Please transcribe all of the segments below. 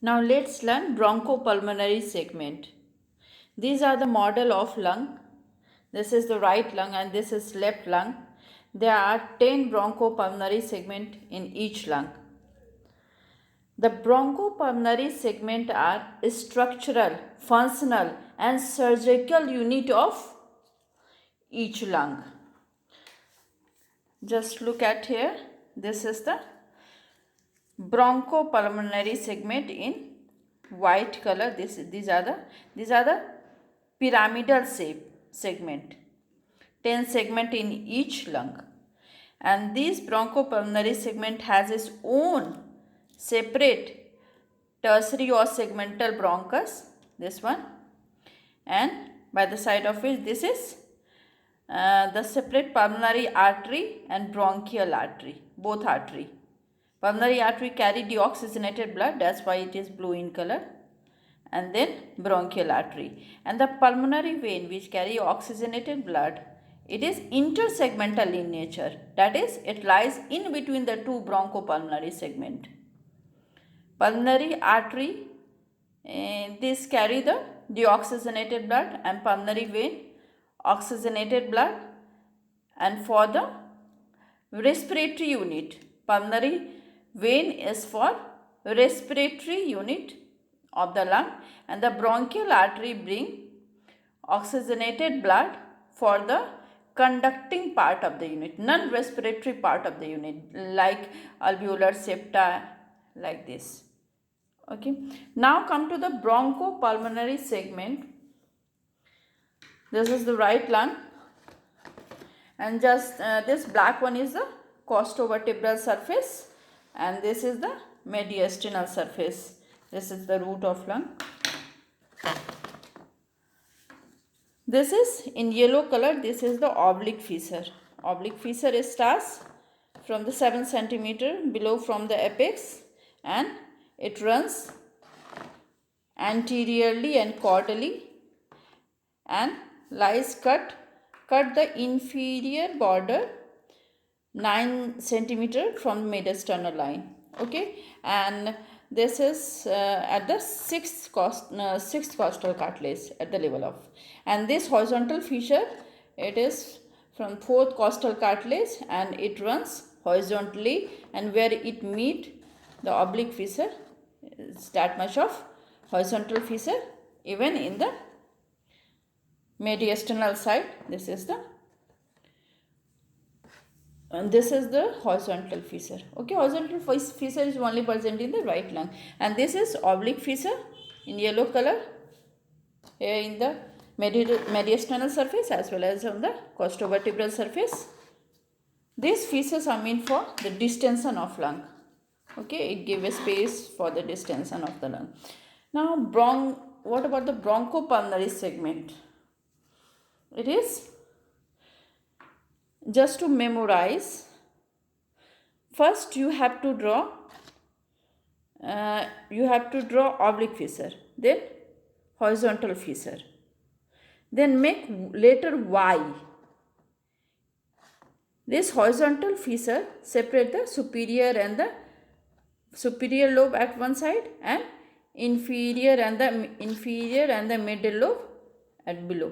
Now let's learn bronchopulmonary segment. These are the model of lung. This is the right lung and this is left lung. There are 10 bronchopulmonary segment in each lung. The bronchopulmonary segment are structural, functional and surgical unit of each lung. Just look at here. This is the bronchopulmonary segment in white color. These are the pyramidal shape segment. 10 segment in each lung. And this bronchopulmonary segment has its own separate tertiary or segmental bronchus, this one, and by the side of which this is the separate pulmonary artery and bronchial artery, both artery. Pulmonary artery carry deoxygenated blood, that's why it is blue in color, and then bronchial artery. And the pulmonary vein which carry oxygenated blood, it is intersegmental in nature, that is, it lies in between the two bronchopulmonary segment. Pulmonary artery, this carry the deoxygenated blood, and pulmonary vein oxygenated blood. And for the respiratory unit, pulmonary vein is for respiratory unit of the lung, and the bronchial artery bring oxygenated blood for the conducting part of the unit, non-respiratory part of the unit, like alveolar septa, like this. Okay, now come to the bronchopulmonary segment. This is the right lung, and just this black one is the costovertebral surface, and this is the mediastinal surface. This is the root of lung. This is in yellow color. This is the oblique fissure. Oblique fissure starts from the 7 centimeter below from the apex, and it runs anteriorly and caudally and lies cut the inferior border 9 centimeter from the mediastinal line. Okay, and this is at the sixth costal cartilage at the level of, and this horizontal fissure, it is from 4th costal cartilage and it runs horizontally, and where it meet the oblique fissure is that much of horizontal fissure even in the mediastinal side. This is the horizontal fissure. Okay, horizontal fissure is only present in the right lung, and this is oblique fissure in yellow color here in the mediastinal surface as well as on the costovertebral surface. These fissures are meant for the distension of lung. Okay, it gives a space for the distension of the lung. Now, what about the bronchopulmonary segment? It is just to memorize. First, you have to draw oblique fissure, then horizontal fissure, then make letter Y. This horizontal fissure separate the superior lobe at one side and inferior and the middle lobe at below.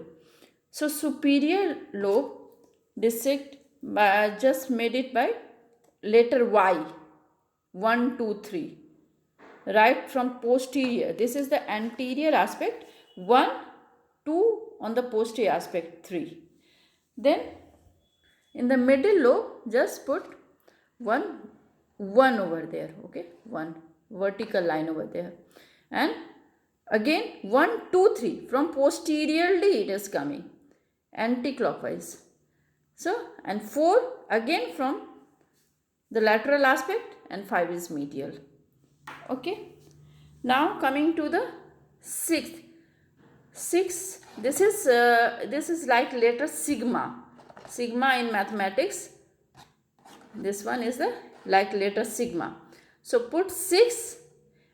So superior lobe dissect by just made it by letter Y, 1, 2, 3. Right from posterior, this is the anterior aspect, 1, 2 on the posterior aspect, 3. Then in the middle lobe, just put 1 over there. Okay, 1 vertical line over there, and again 1, 2, 3 from posteriorly it is coming anti-clockwise. So, and 4 again from the lateral aspect, and 5 is medial. Okay, now coming to the 6th. This is like letter sigma in mathematics. This one is the like letter sigma. So put 6,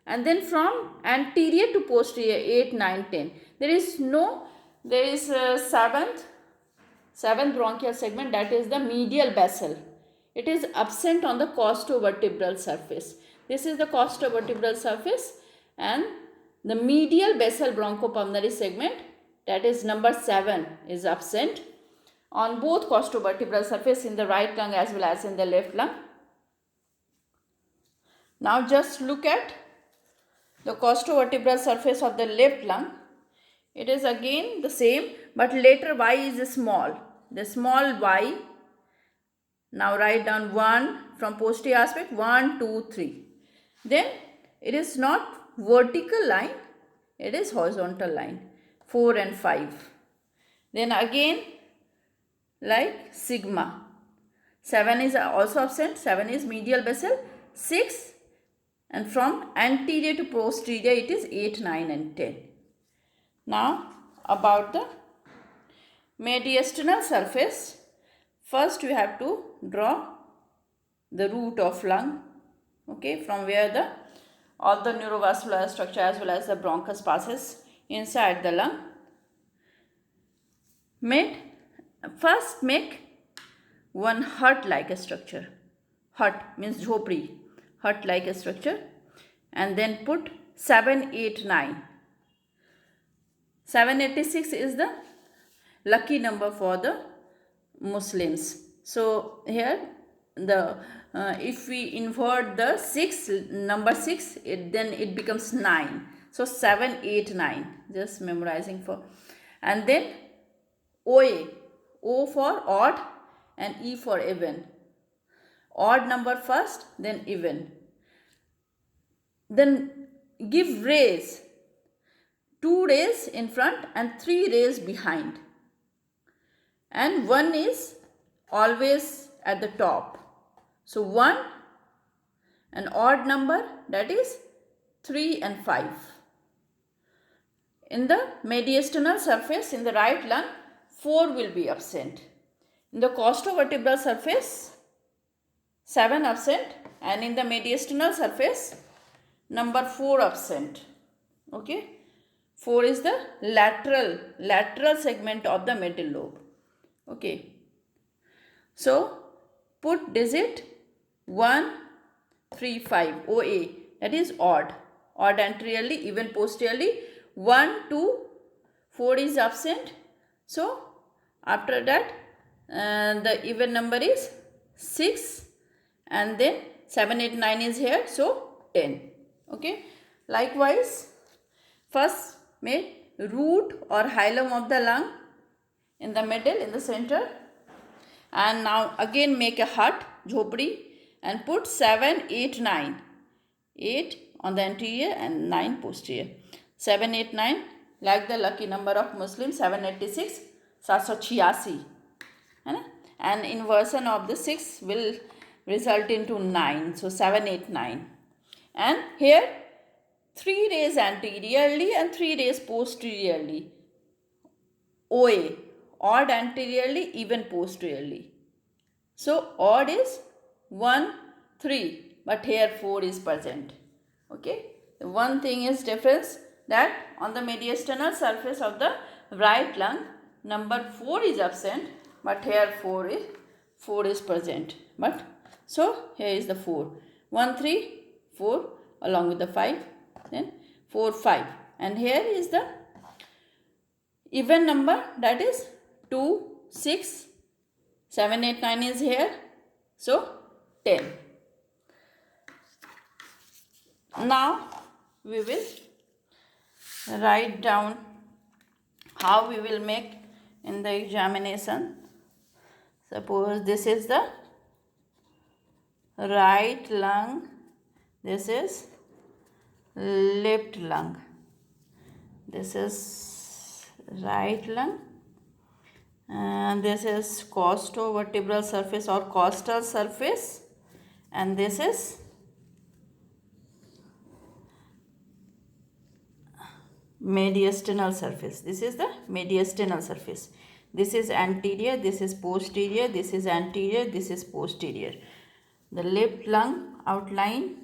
and then from anterior to posterior 8, 9, 10. There is a seventh bronchial segment, that is the medial basal. It is absent on the costovertebral surface. This is the costovertebral surface, and the medial basal bronchopulmonary segment, that is number 7, is absent on both costovertebral surface in the right lung as well as in the left lung. Now just look at the costovertebral surface of the left lung. It is again the same, but letter Y is small. The small Y. Now write down 1 from posterior aspect, 1, 2, 3. Then it is not vertical line, it is horizontal line, 4 and 5. Then again like sigma. 7 is also absent, 7 is medial basal, 6, and from anterior to posterior it is 8, 9 and 10. Now about the mediastinal surface, first we have to draw the root of lung, okay, from where all the neurovascular structure as well as the bronchus passes inside the lung. First make one hut-like structure. Hut means jhopri, hut-like structure, and then put 7, 8, 9. 786 is the lucky number for the Muslims. So here the if we invert the number 6, then it becomes 9. So 7, 8, 9. Just memorizing for. And then OA, O for odd and E for even. Odd number first, then even. Then give rays. 2 rays in front and 3 rays behind. And 1 is always at the top. So 1, an odd number, that is 3 and 5. In the mediastinal surface in the right lung, 4 will be absent. In the costovertebral surface, 7 absent, and in the mediastinal surface, number 4 absent. Okay. 4 is the lateral segment of the middle lobe. Okay. So put digit 1, 3, 5, OA, that is odd. Odd anteriorly, even posteriorly. 1, 2, 4 is absent. So after that the even number is 6, and then 7, 8, 9 is here. So 10. Okay. Likewise, first make root or hilum of the lung in the middle, in the center, and now again make a hut, jhopri, and put 7, 8, 9. 8 on the anterior and 9 posterior. 7, 8, 9, like the lucky number of Muslims, 786, 786. And inversion of the 6 will result into 9. So 7, 8, 9. And here 3 rays anteriorly and 3 rays posteriorly. OA, odd anteriorly, even posteriorly. So odd is 1, 3, but here 4 is present. Okay. The one thing is difference, that on the mediastinal surface of the right lung, number 4 is absent, but here 4 is present. But so here is the 4. 1, 3, 4 along with the 5, then 4, 5. And here is the even number, that is 2, 6, 7, 8, 9 is here. So 10. Now we will write down how we will make in the examination. Suppose this is the right lung, this is left lung, this is right lung, and this is costovertebral surface or costal surface, and this is mediastinal surface. This is the mediastinal surface. This is anterior, this is posterior, this is anterior, this is posterior. The left lung outline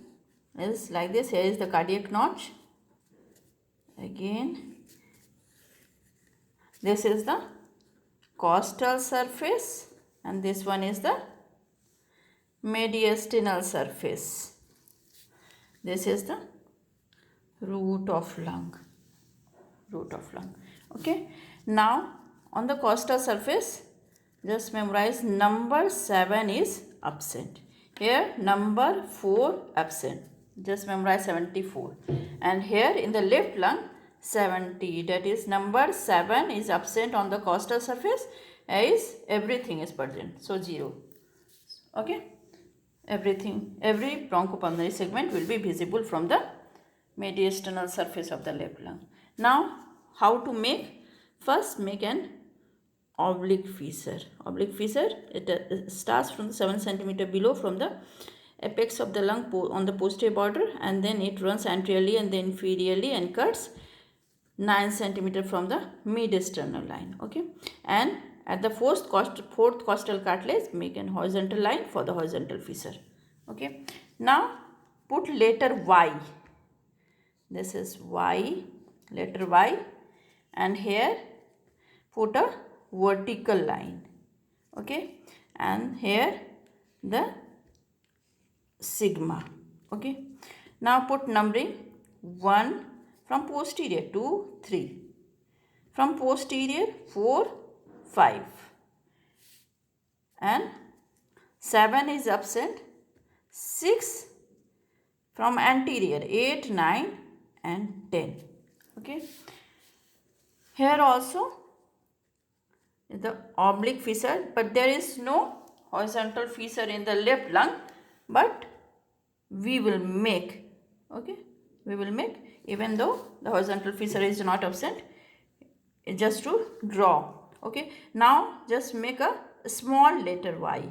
is like this. Here is the cardiac notch. Again, this is the costal surface, and this one is the mediastinal surface. This is the root of lung. Root of lung. Okay. Now on the costal surface, just memorize number 7 is absent. Here number 4 absent. Just memorize 74. And here in the left lung 70. That is number 7 is absent on the costal surface. Is everything is present. So 0. Okay. Everything, every bronchopulmonary segment will be visible from the mediastinal surface of the left lung. Now, how to make? First, make an oblique fissure. Oblique fissure, it starts from 7 cm below from the apex of the lung on the posterior border, and then it runs anteriorly and then inferiorly and cuts 9 cm from the mid-sternal line. Okay, and at the fourth costal cartilage, make an horizontal line for the horizontal fissure. Okay, now put letter Y. This is Y, letter Y, and here put a vertical line. Okay, and here the sigma. Okay, now put numbering 1 from posterior 2, 3. From posterior 4, 5. And 7 is absent. 6 from anterior 8, 9 and 10. Okay. Here also the oblique fissure, but there is no horizontal fissure in the left lung, but we will make. Okay, we will make, even though the horizontal fissure is not absent, just to draw. Okay, now just make a small letter Y,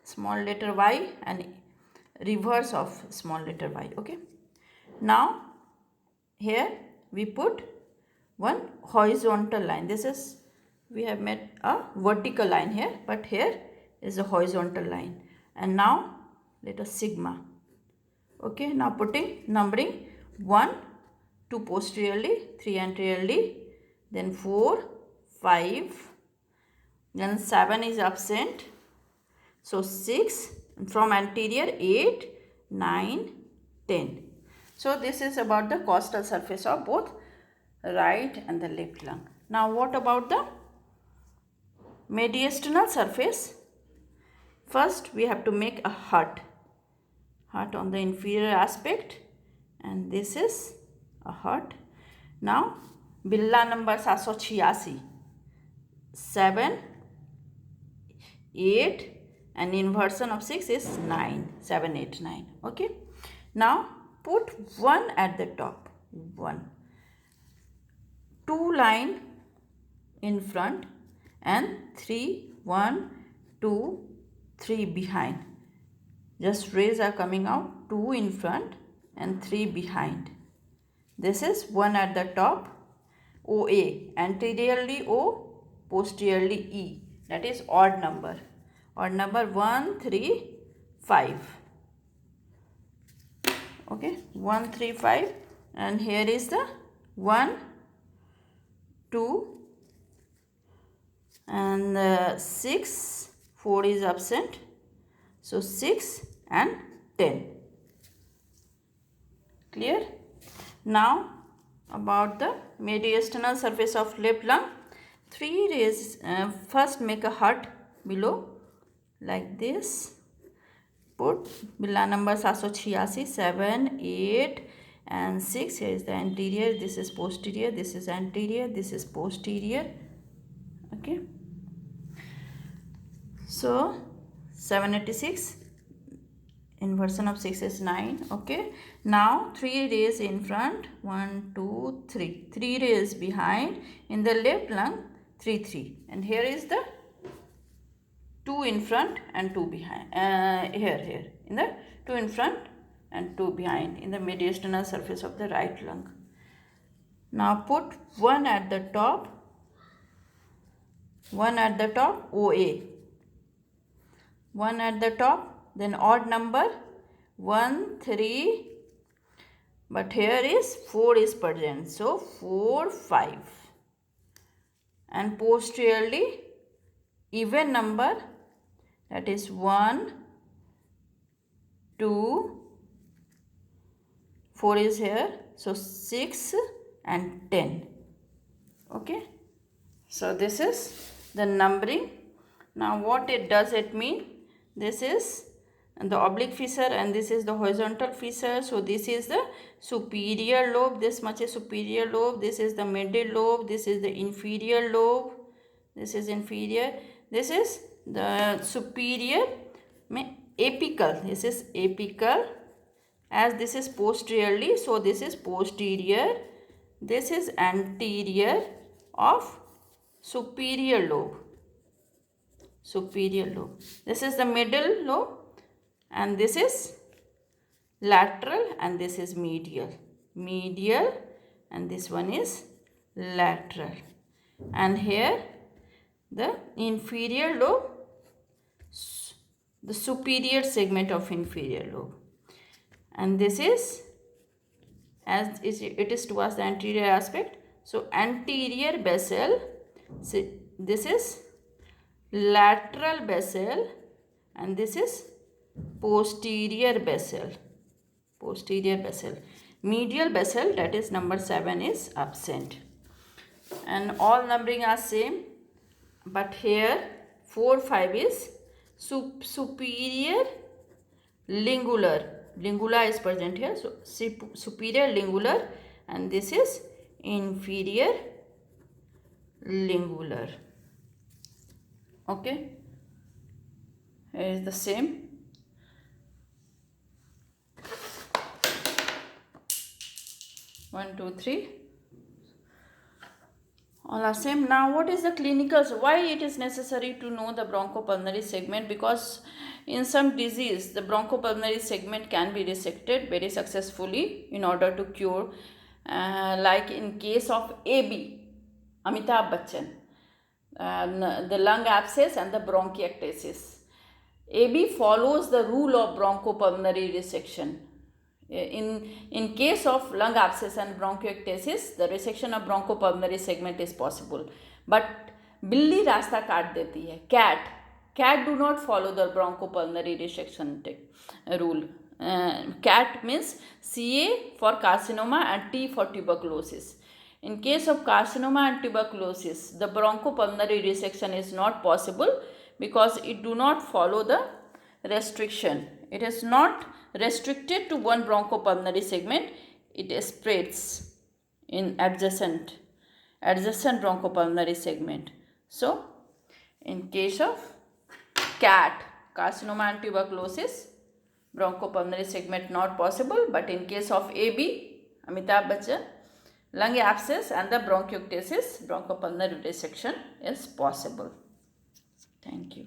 small letter Y and reverse of small letter Y. Okay, now here we put one horizontal line. This is, we have made a vertical line here, but here is a horizontal line. And now let us sigma. Okay, now putting numbering 1, 2 posteriorly, 3 anteriorly, then 4, 5, then 7 is absent, so 6, from anterior 8, 9, 10. So this is about the costal surface of both right and the left lung. Now what about the mediastinal surface? First we have to make a heart on the inferior aspect, and this is a heart. Now Billa number 786, 7, 8 and inversion of 6 is 9, 7, 8, 9. Okay, now put 1 at the top, 1, 2 line in front and 3, 1, 2, 3 behind. Just rays are coming out, 2 in front and 3 behind. This is 1 at the top, OA, anteriorly O, posteriorly E. That is odd number. Odd number 1, 3, 5. Okay, 1, 3, 5. And here is the 1, 2 and 6, 4 is absent. So 6 and 10. Clear? Now about the mediastinal surface of left lung. 3 rays, first make a heart below like this. Put Billa number 786, 7, 8 and 6. Here is the anterior, this is posterior, this is anterior, this is posterior. Okay. So 786, inversion of 6 is 9. Okay, now 3 rays in front, 1, 2, 3. 3 rays behind. In the left lung, 3, 3. And here is the 2 in front and 2 behind. Here in the 2 in front and 2 behind in the mediastinal surface of the right lung. Now put 1 at the top, 1 at the top, OA. 1 at the top, then odd number 1, 3, but here is 4 is present, so 4, 5. And posteriorly even number, that is 1, 2, 4 is here, so 6 and 10. Okay, so this is the numbering. Now what it does it mean? This is the oblique fissure and this is the horizontal fissure. So this is the superior lobe, this much is superior lobe, this is the middle lobe, this is the inferior lobe, this is inferior, this is the superior apical, this is apical, as this is posteriorly, so this is posterior, this is anterior of superior lobe, superior lobe, this is the middle lobe and this is lateral and this is medial, medial and this one is lateral, and here the inferior lobe, the superior segment of inferior lobe, and this is as it is towards the anterior aspect, so anterior basal, this is lateral basal and this is posterior basal, posterior basal, medial basal, that is number 7 is absent, and all numbering are same, but here 4, 5 is superior lingular, lingula is present here, so superior lingular and this is inferior lingular. Okay, here is the same. One, two, three. All are same. Now what is the clinicals? Why it is necessary to know the bronchopulmonary segment? Because in some disease the bronchopulmonary segment can be resected very successfully in order to cure, like in case of AB, Amitabh Bachchan, the lung abscess and the bronchiectasis. AB follows the rule of bronchopulmonary resection. In case of lung abscess and bronchiectasis, the resection of bronchopulmonary segment is possible. But बिल्ली रास्ता काट देती है, cat do not follow the bronchopulmonary resection rule. Cat means CA for carcinoma and T for tuberculosis. In case of carcinoma and tuberculosis, the bronchopulmonary resection is not possible because it do not follow the restriction. It is not restricted to one bronchopulmonary segment. It spreads in adjacent bronchopulmonary segment. So, in case of cat, carcinoma and tuberculosis, bronchopulmonary segment not possible. But in case of AB, Amitabh Bachchan, lung abscess and the bronchiectasis, bronchopulmonary resection is possible. Thank you.